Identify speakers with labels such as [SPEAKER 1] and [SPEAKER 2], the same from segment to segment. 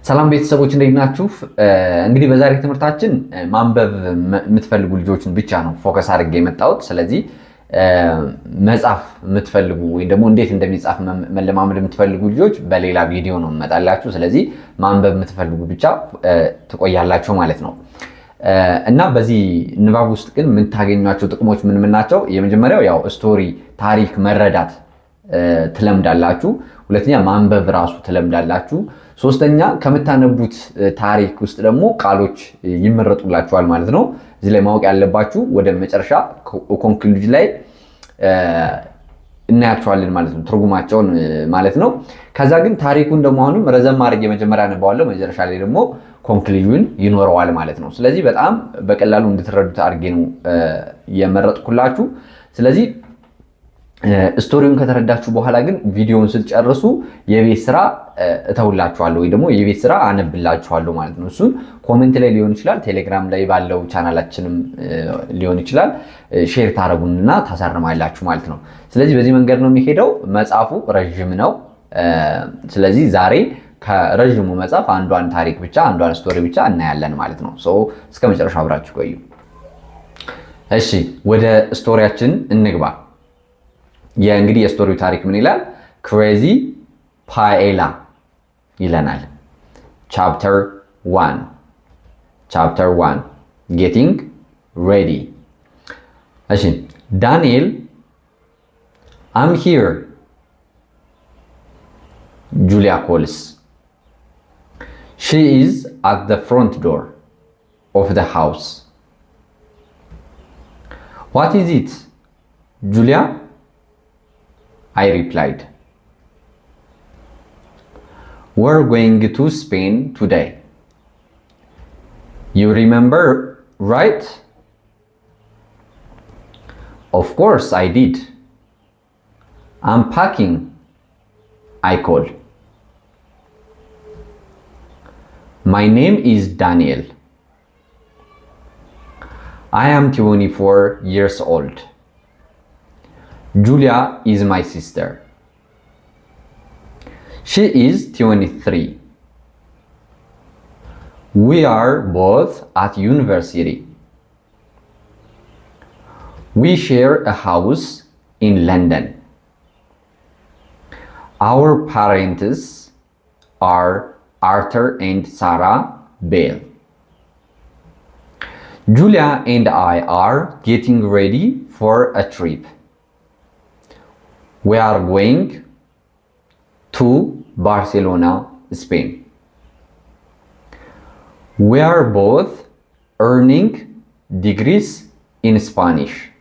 [SPEAKER 1] ሰላም ቤተሰቦች እንዴት ናችሁ? እንግዲህ በዛሬ ትምህርታችን ማንበብ የምትፈልጉ ልጆችን ብቻ ነው ፎከስ አድርጌ የመጣሁት። ስለዚህ መጻፍ የምትፈልጉ ወይ ደግሞ እንዴት እንደሚጻፍ መለማመድ የምትፈልጉ ልጆች በሌላ ቪዲዮ ነው የምመጣላችሁ። ስለዚህ ማንበብ የምትፈልጉ ብቻ ትቆያላችሁ ማለት ነው። እና በዚህ ንባብ ውስጥ ግን የምታገኟቸው ጥቅሞች ምን ናቸው? የመጀመሪያው ያው ስቶሪ ታሪክ መረዳት ትለምዳላችሁ። ሁለተኛ ማንበብ ራሱ ትለምዳላችሁ። ሶስተኛ ከምታነቡት ታሪክ ውስጥ ደግሞ ቃሎች ይመረጡላችኋል ማለት ነው። እዚህ ላይ ማወቅ ያለባችሁ ወደ መጨረሻ ኮንክሉዥን ላይ እናያቸዋለን ማለት ነው፣ ትርጉማቸውን ማለት ነው። ከዛ ግን ታሪኩን ደግሞ አሁንም ረዘም አድርጌ መጀመሪያ አነባዋለሁ፣ መጨረሻ ላይ ደግሞ ኮንክሉዥን ይኖረዋል ማለት ነው። ስለዚህ በጣም በቀላሉ እንድትረዱት አድርጌ ነው የመረጥኩላችሁ። ስለዚህ ስቶሪውን ከተረዳችሁ በኋላ ግን ቪዲዮውን ስትጨርሱ የቤት ስራ እተውላችኋለሁ ወይ ደግሞ የቤት ስራ አነብላችኋለሁ ማለት ነው። እሱን ኮሜንት ላይ ሊሆን ይችላል፣ ቴሌግራም ላይ ባለው ቻናላችንም ሊሆን ይችላል። ሼር ታረጉንና ታሳርማላችሁ ማለት ነው። ስለዚህ በዚህ መንገድ ነው የሚሄደው። መጽሐፉ ረዥም ነው። ስለዚህ ዛሬ ከረዥሙ መጽሐፍ አንዷን ታሪክ ብቻ አንዷን ስቶሪ ብቻ እናያለን ማለት ነው። እስከ መጨረሻ አብራችሁ ቆዩ። እሺ ወደ ስቶሪያችን እንግባ። የእንግዲህ የስቶሪው ታሪክ ምን ይላል? ክሬዚ ፓኤላ ይለናል። ቻፕተር 1 ጌቲንግ ሬዲ። እሺ ዳንኤል አም ሂር ጁሊያ ኮልስ። ሺ ኢዝ አት ዘ ፍሮንት ዶር ኦፍ ዘ ሃውስ። ዋት ኢዝ ኢት ጁሊያ? I replied. We're going to Spain today. You remember, right? Of course I did. I'm packing, I called. My name is Daniel. I am 24 years old. Julia is my sister. She is 23. We are both at university. We share a house in London. Our parents are Arthur and Sarah Bell. Julia and I are getting ready for a trip. We are going to Barcelona, Spain. We are both earning degrees in Spanish.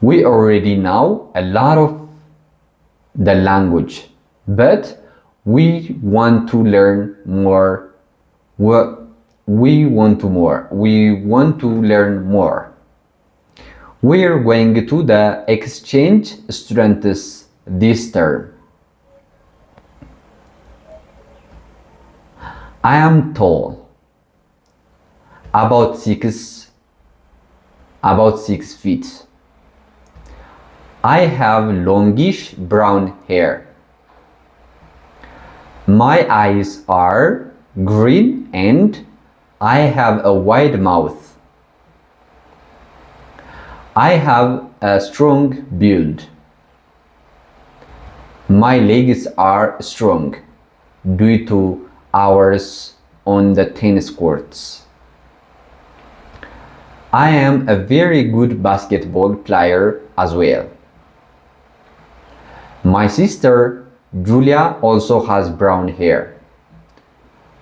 [SPEAKER 1] We already know a lot of the language, but we want to learn more. We want to learn more. We're going to the exchange students this term. I am tall, about 6 feet. I have longish brown hair. My eyes are green and I have a wide mouth. I have a strong build. My legs are strong due to hours on the tennis courts. I am a very good basketball player as well. My sister Julia also has brown hair.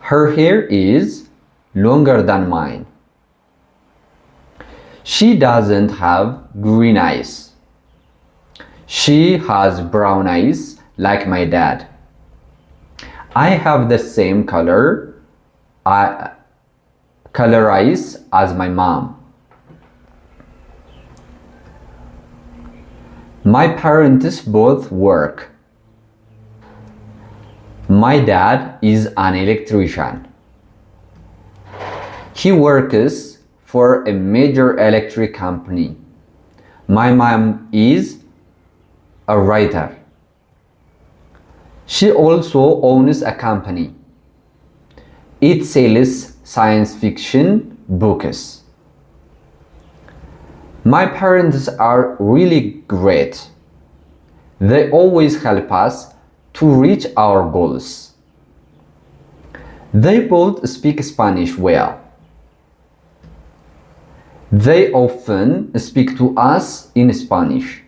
[SPEAKER 1] Her hair is longer than mine. She doesn't have green eyes. She has brown eyes like my dad. I have the same color eyes as my mom. My parents both work. My dad is an electrician. He works for a major electric company. My mom is a writer. She also owns a company. It sells science fiction books. My parents are really great. They always help us to reach our goals. They both speak Spanish well. They often speak to us in Spanish.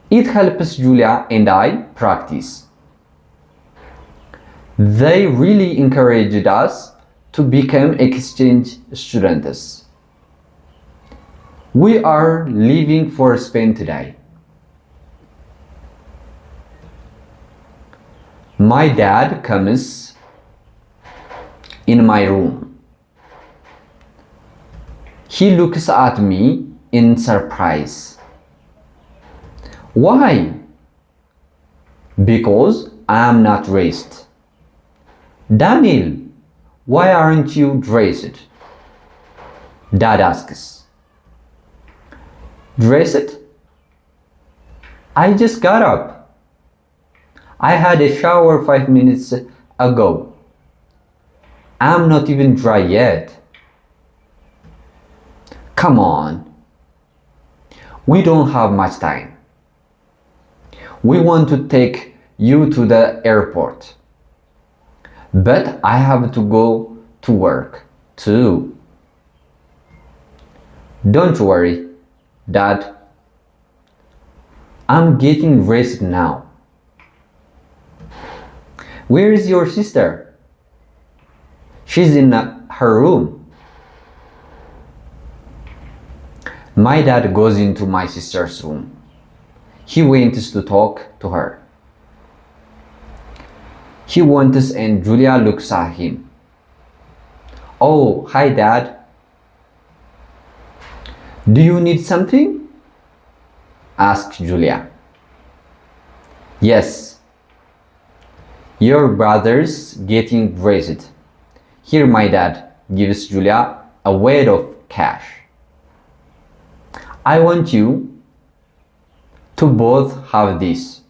[SPEAKER 1] It helps Julia and I practice. They really encouraged us to become exchange students. We are leaving for Spain today. My dad comes in my room. He looks at me in surprise. Why? Because I am not dressed. Daniel, why aren't you dressed? Dad asks. Dressed? I just got up. I had a shower 5 minutes ago. I'm not even dry yet. Come on. We don't have much time. We want to take you to the airport. But I have to go to work too. Don't worry, Dad. I'm getting dressed now. Where is your sister? She's in her room. My dad goes into my sister's room. He wants to talk to her. He wants and Julia looks at him. Oh, hi Dad. Do you need something? Asks Julia. Yes. Your brother's getting dressed. Here my dad gives Julia a weight of cash. I want you to both have this.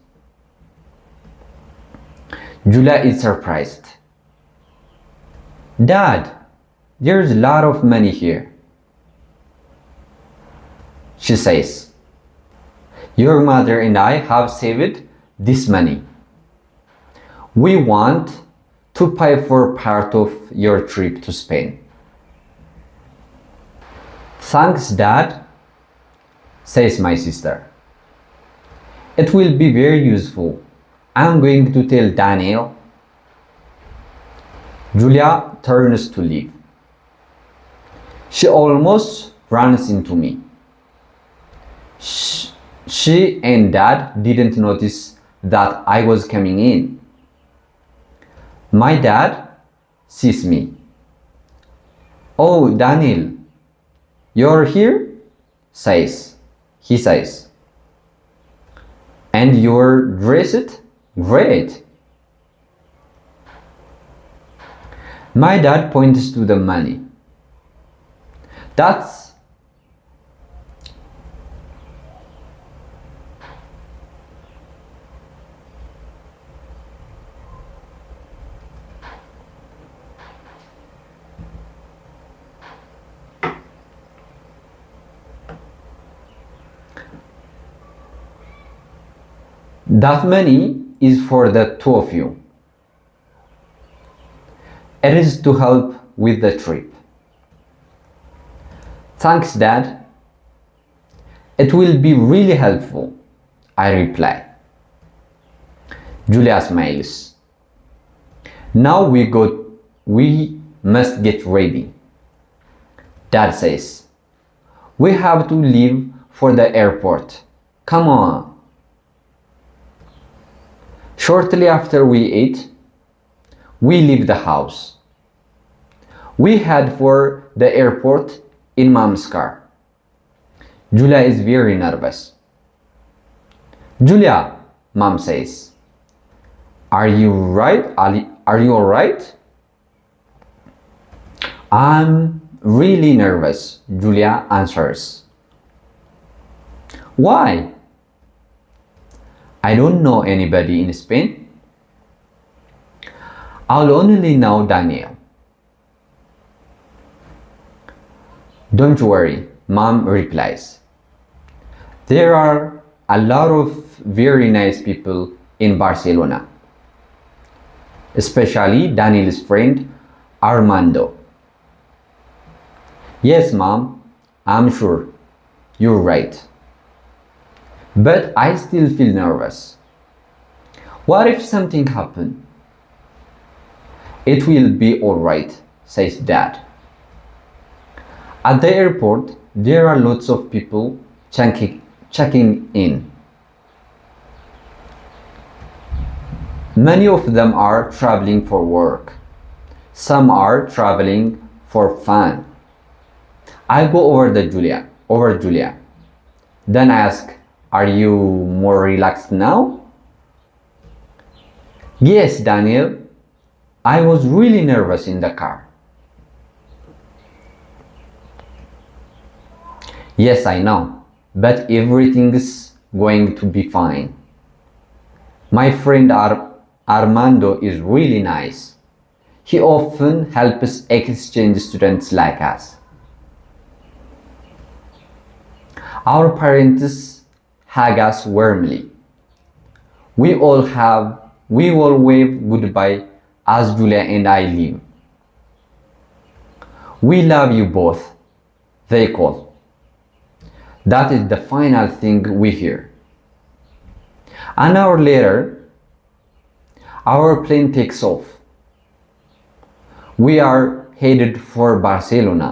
[SPEAKER 1] Julia is surprised. Dad, there's a lot of money here. She says, your mother and I have saved this money. We want to pay for part of your trip to Spain. Thanks, Dad, says my sister. It will be very useful. I'm going to tell Daniel. Julia turns to leave. She almost runs into me. She and Dad didn't notice that I was coming in. My dad sees me. Oh, Daniel, you're here? He says. And you're dressed? Great. My dad points to the money. That's that money is for the two of you. It is to help with the trip. Thanks, Dad. It will be really helpful, I reply. Julia smiles. Now we must get ready. Dad says, we have to leave for the airport. Come on. Shortly after we eat, we leave the house. We head for the airport in Mom's car. Julia is very nervous. Julia, Mom says, are you right? Are you alright? I'm really nervous, Julia answers. Why? I don't know anybody in Spain. I'll only know Daniel. Don't worry, Mom replies. There are a lot of very nice people in Barcelona, especially Daniel's friend Armando. Yes, Mom, I'm sure. You're right. But I still feel nervous. What if something happened? It will be alright, says Dad. At the airport, there are lots of people checking in. Many of them are traveling for work. Some are traveling for fun. I go over Julia. Then I ask, are you more relaxed now? Yes, Daniel. I was really nervous in the car. Yes, I know, but everything's going to be fine. My friend Armando is really nice. He often helps exchange students like us. Our parents hug us warmly. We all wave goodbye as Julia and I leave. We love you both, they call. That is the final thing we hear. An hour later, our plane takes off. We are headed for Barcelona.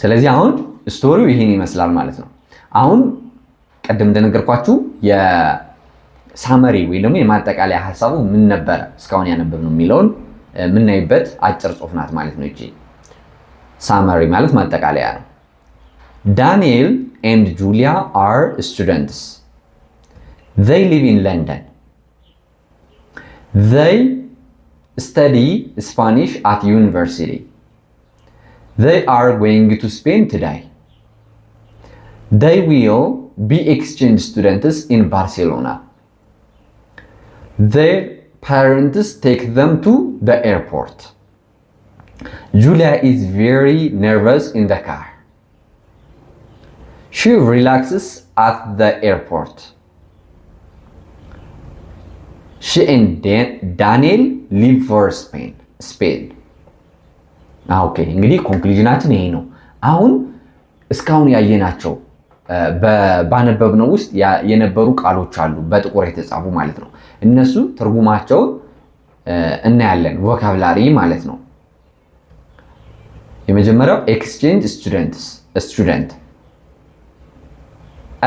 [SPEAKER 1] ስለዚህ አሁን ስቶሪው ይሄን ይመስላል ማለት ነው። አሁን ቀደም እንደነገርኳችሁ የሳመሪ ወይ ደግሞ የማጠቃለያ ሐሳቡ ምን ነበር እስካሁን ያነበብነው የሚለውን የምናይበት አጭር ጽሑፍ ናት ማለት ነው። እቺ ሳመሪ ማለት ማጠቃለያ ነው። Daniel and Julia are students. They live in London. They study Spanish at university. They are going to Spain today. They will be exchange students in Barcelona. Their parents take them to the airport. Julia is very nervous in the car. She relaxes at the airport. She and Daniel leave for Spain. ኦኬ እንግዲህ ኮንክሉዥናችን ይሄ ነው። አሁን እስካሁን ያየናቸው ባነበብነው ውስጥ የነበሩ ቃሎች አሉ በጥቁር የተጻፉ ማለት ነው። እነሱ ትርጉማቸውን እናያለን። ቮካብላሪ ማለት ነው። የመጀመሪያው ኤክስቼንጅ ስቱደንት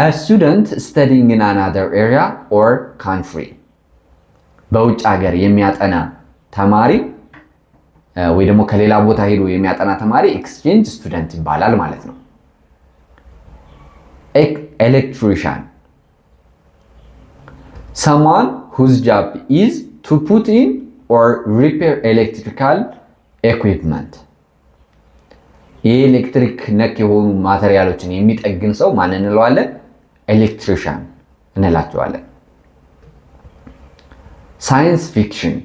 [SPEAKER 1] a student studying in another area or country በውጭ ሀገር የሚያጠና ተማሪ ወይ ደግሞ ከሌላ ቦታ ሄዶ የሚያጠና ተማሪ ኤክስቼንጅ ስቱደንት ይባላል ማለት ነው። ኤሌክትሪሻን someone whose job is to put in or repair electrical equipment የኤሌክትሪክ ነክ የሆኑ ማቴሪያሎችን የሚጠግን ሰው ማን እንለዋለን? ኤሌክትሪሻን እንላቸዋለን። ሳይንስ ፊክሽን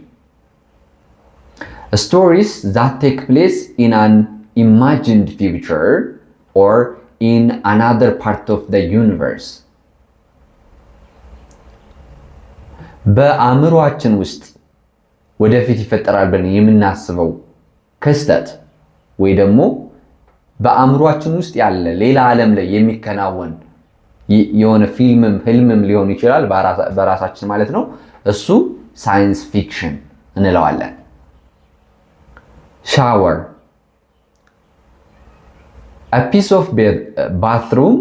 [SPEAKER 1] stories that take place in an imagined future or in another part of the universe. በአእምሮአችን ውስጥ ወደፊት ይፈጠራል ብለን የምናስበው ክስተት ወይ ደግሞ በአእምሮአችን ውስጥ ያለ ሌላ ዓለም ላይ የሚከናወን የሆነ ፊልምም ህልምም ሊሆን ይችላል በራሳችን ማለት ነው። እሱ ሳይንስ ፊክሽን እንለዋለን። shower a piece of bathroom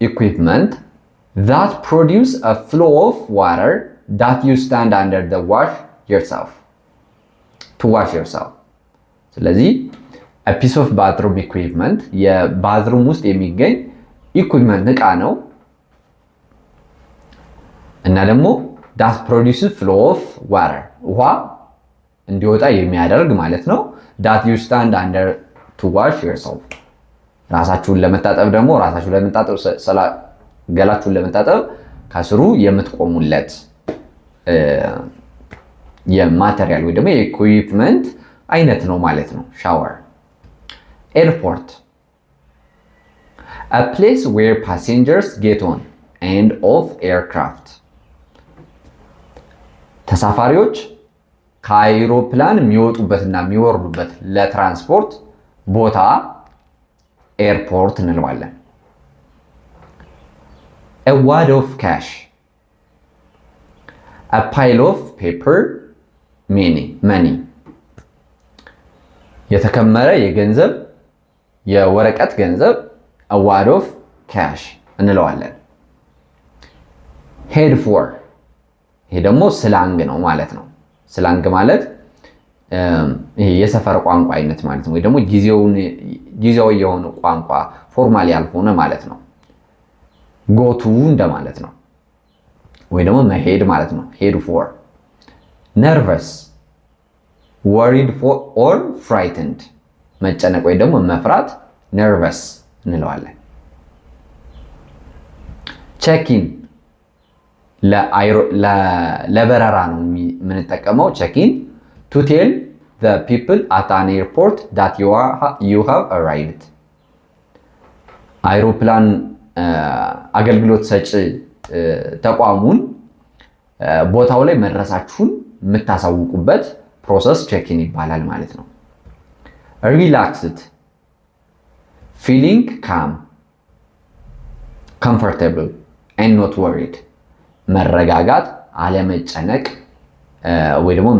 [SPEAKER 1] equipment that produce a flow of water that you stand under the wash yourself to wash yourself ስለዚህ a piece of bathroom equipment የባዝሩም ውስጥ የሚገኝ ኢኩዊፕመንት እቃ ነው እና ደግሞ that produces flow of water ውሃ እንዲወጣ የሚያደርግ ማለት ነው። that you stand under to wash yourself ራሳችሁን ለመታጠብ ደግሞ ገላችሁን ለመታጠብ ከስሩ የምትቆሙለት የማቴሪያል ወይ ደግሞ የኢኩዊፕመንት አይነት ነው ማለት ነው ሻወር። ኤርፖርት a place where passengers get on and off aircraft ተሳፋሪዎች ከአይሮፕላን የሚወጡበትና የሚወርዱበት ለትራንስፖርት ቦታ ኤርፖርት እንለዋለን። a wad of cash a pile of paper money የተከመረ የገንዘብ የወረቀት ገንዘብ a wad of cash እንለዋለን። head for ይሄ ደግሞ ስላንግ ነው ማለት ነው። ስላንግ ማለት ይሄ የሰፈር ቋንቋ አይነት ማለት ነው፣ ወይ ደግሞ ጊዜያዊ የሆነ ቋንቋ ፎርማል ያልሆነ ማለት ነው። ጎቱ እንደማለት ነው፣ ወይ ደግሞ መሄድ ማለት ነው። head for nervous worried for or frightened መጨነቅ ወይ ደግሞ መፍራት nervous እንለዋለን። ቼኪን ለበረራ ነው የምንጠቀመው። ቼኪን to tell the people at an airport that you have arrived አይሮፕላን አገልግሎት ሰጪ ተቋሙን ቦታው ላይ መድረሳችሁን የምታሳውቁበት ፕሮሰስ ቼኪን ይባላል ማለት ነው። relaxed feeling calm comfortable and not worried መረጋጋት አለመጨነቅ ወይ ደግሞ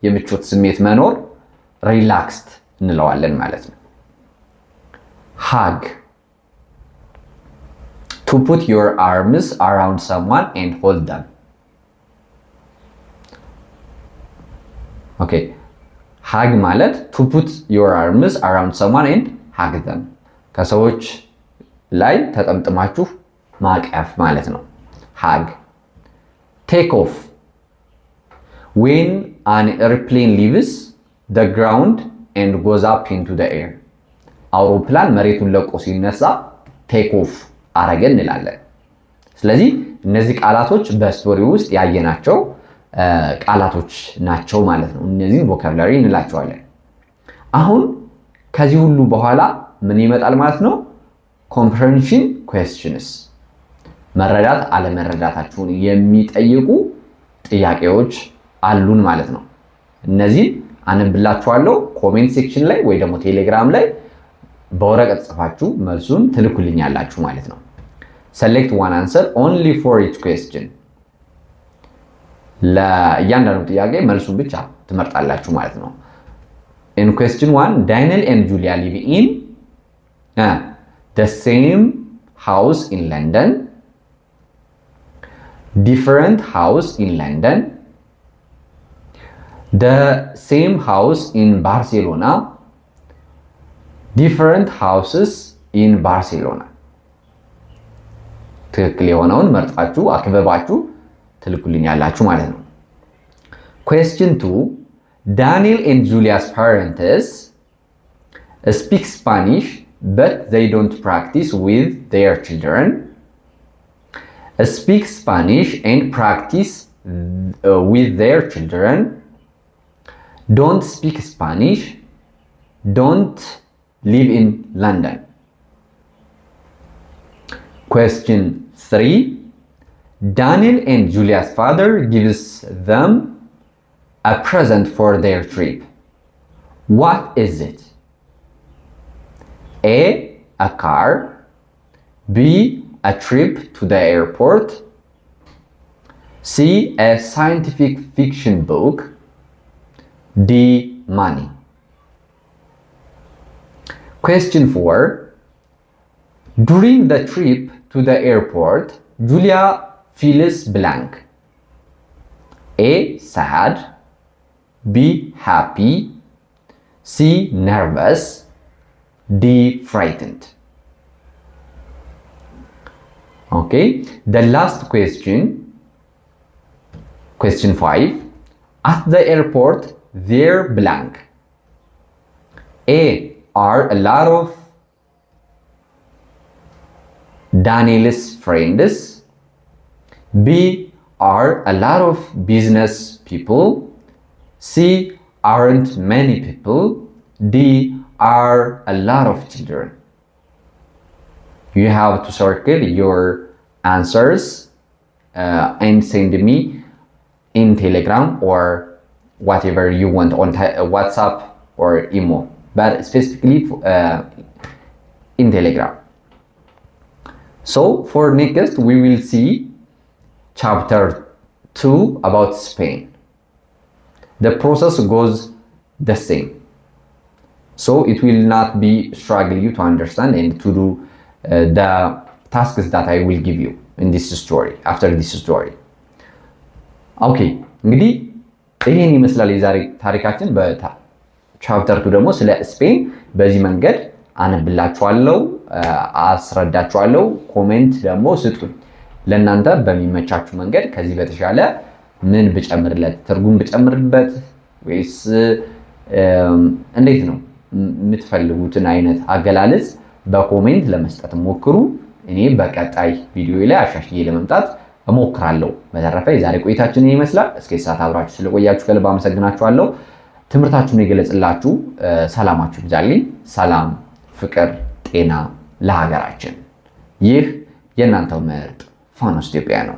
[SPEAKER 1] የምቾት ስሜት መኖር ሪላክስድ እንለዋለን ማለት ነው። hug to put your arms around someone and hold them okay hug ማለት to put your arms around someone and hug them ከሰዎች ላይ ተጠምጥማችሁ ማቀፍ ማለት ነው። hug take off when an airplane leaves the ground and goes up into the air አውሮፕላን መሬቱን ለቆ ሲነሳ take off አረገ እንላለን። ስለዚህ እነዚህ ቃላቶች በስቶሪ ውስጥ ያየናቸው ቃላቶች ናቸው ማለት ነው። እነዚህን ቮካብላሪ እንላቸዋለን። አሁን ከዚህ ሁሉ በኋላ ምን ይመጣል ማለት ነው? comprehension questions መረዳት አለመረዳታችሁን የሚጠይቁ ጥያቄዎች አሉን ማለት ነው። እነዚህ አነብላችኋለሁ ኮሜንት ሴክሽን ላይ ወይ ደግሞ ቴሌግራም ላይ በወረቀት ጽፋችሁ መልሱን ትልኩልኛላችሁ ማለት ነው። select one answer only for each question ለእያንዳንዱ ጥያቄ መልሱን ብቻ ትመርጣላችሁ ማለት ነው። in question 1 Daniel and Julia live in the same house in London, different house in London, the same house in Barcelona, different houses in Barcelona ትክክል የሆነውን መርጣችሁ አክበባችሁ ትልኩልኛላችሁ ማለት ነው። question 2 Daniel and Julia's parents speak Spanish but they don't practice with their children. Speak Spanish and practice with their children. Don't speak Spanish. Don't live in London. question 3 Daniel and Julia's father gives them a present for their trip. What is it? A car, B a trip to the airport, C a scientific fiction book, D money. question 4 During the trip to the airport Julia feels blank. A sad, B happy, C nervous, D frightened. Okay, the last question, question 5 at the airport they're blank. A are a lot of Daniel's friends, B. Are a lot of business people? C. Aren't many people? D. Are a lot of children? You have to circle your answers and send me in Telegram or whatever you want on WhatsApp or email, but specifically in Telegram. So for next, we will see chapter 2 about Spain. The process goes the same. So it will not be struggle you to understand and to do the tasks that I will give you in this story, after this story. Okay, እንግዲህ ይሄን ይመስላል የዛሬ ታሪካችን። በቻፕተር 2 ደግሞ ስለ ስፔን በዚህ መንገድ አነብላችኋለሁ፣ አስረዳችኋለሁ። ኮሜንት ደግሞ ስጡኝ ለእናንተ በሚመቻችሁ መንገድ። ከዚህ በተሻለ ምን ብጨምርለት፣ ትርጉም ብጨምርበት ወይስ እንዴት ነው የምትፈልጉትን አይነት አገላለጽ በኮሜንት ለመስጠት ሞክሩ። እኔ በቀጣይ ቪዲዮ ላይ አሻሽዬ ለመምጣት እሞክራለሁ። በተረፈ የዛሬ ቆይታችን ይመስላል። እስከ ሰዓት አብራችሁ ስለቆያችሁ ከልብ አመሰግናችኋለሁ። ትምህርታችሁን ይገለጽላችሁ። ሰላማችሁ ይብዛልኝ። ሰላም፣ ፍቅር፣ ጤና ለሀገራችን። ይህ የእናንተው ምርጥ ፋኖስ ኢትዮጵያ ነው።